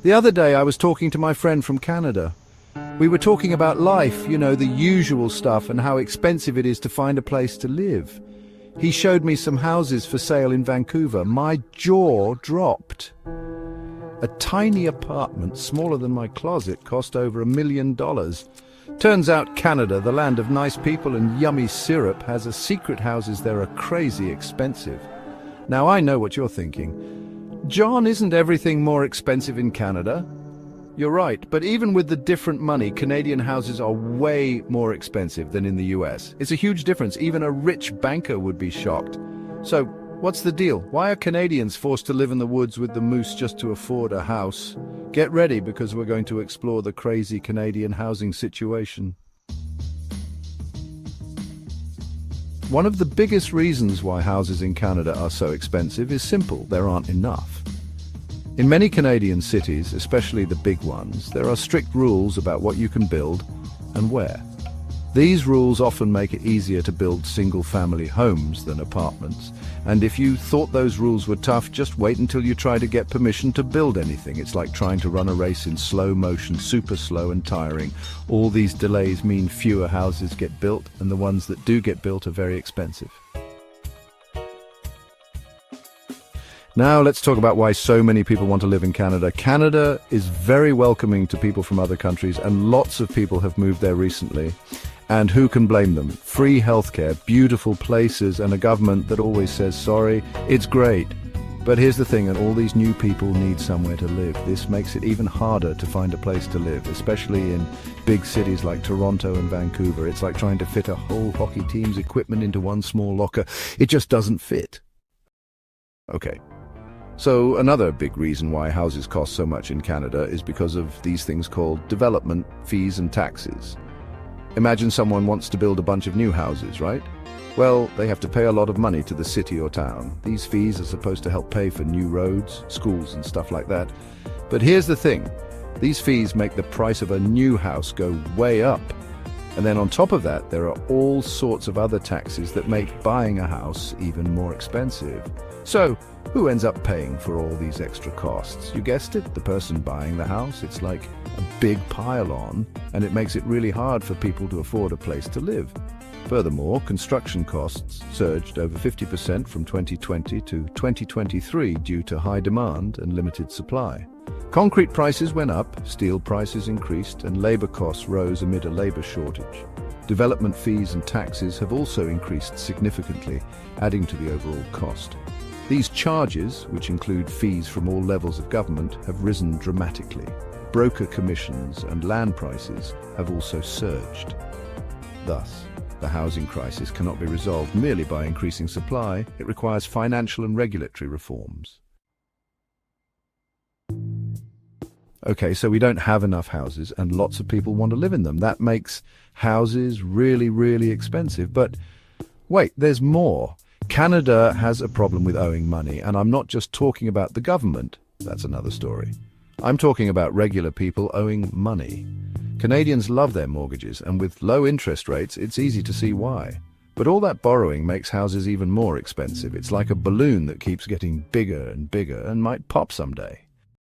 The other day I was talking to my friend from Canada. We were talking about life, you know, the usual stuff, and how expensive it is to find a place to live. He showed me some houses for sale in Vancouver. My jaw dropped. A tiny apartment, smaller than my closet, cost over $1 million. Turns out Canada, the land of nice people and yummy syrup, has a secret houses there are crazy expensive. Now I know what you're thinking. John, isn't everything more expensive in Canada? You're right, but even with the different money, Canadian houses are way more expensive than in the US. It's a huge difference. Even a rich banker would be shocked. So, what's the deal? Why are Canadians forced to live in the woods with the moose just to afford a house? Get ready, because we're going to explore the crazy Canadian housing situation. One of the biggest reasons why houses in Canada are so expensive is simple: there aren't enough. In many Canadian cities, especially the big ones, there are strict rules about what you can build and where. These rules often make it easier to build single-family homes than apartments. And if you thought those rules were tough, just wait until you try to get permission to build anything. It's like trying to run a race in slow motion, super slow and tiring. All these delays mean fewer houses get built, and the ones that do get built are very expensive. Now let's talk about why so many people want to live in Canada. Canada is very welcoming to people from other countries, and lots of people have moved there recently. And who can blame them? Free healthcare, beautiful places, and a government that always says sorry. It's great. But here's the thing, and all these new people need somewhere to live. This makes it even harder to find a place to live, especially in big cities like Toronto and Vancouver. It's like trying to fit a whole hockey team's equipment into one small locker. It just doesn't fit. Okay. So another big reason why houses cost so much in Canada is because of these things called development fees and taxes. Imagine someone wants to build a bunch of new houses, right? Well, they have to pay a lot of money to the city or town. These fees are supposed to help pay for new roads, schools, and stuff like that. But here's the thing. These fees make the price of a new house go way up. And then on top of that, there are all sorts of other taxes that make buying a house even more expensive. So, who ends up paying for all these extra costs? You guessed it, the person buying the house. It's like a big pile-on, and it makes it really hard for people to afford a place to live. Furthermore, construction costs surged over 50% from 2020 to 2023 due to high demand and limited supply. Concrete prices went up, steel prices increased, and labor costs rose amid a labor shortage. Development fees and taxes have also increased significantly, adding to the overall cost. These charges, which include fees from all levels of government, have risen dramatically. Broker commissions and land prices have also surged. Thus, the housing crisis cannot be resolved merely by increasing supply. It requires financial and regulatory reforms. Okay, so we don't have enough houses and lots of people want to live in them. That makes houses really, really expensive. But wait, there's more. Canada has a problem with owing money, and I'm not just talking about the government. That's another story. I'm talking about regular people owing money. Canadians love their mortgages, and with low interest rates, it's easy to see why. But all that borrowing makes houses even more expensive. It's like a balloon that keeps getting bigger and bigger and might pop someday.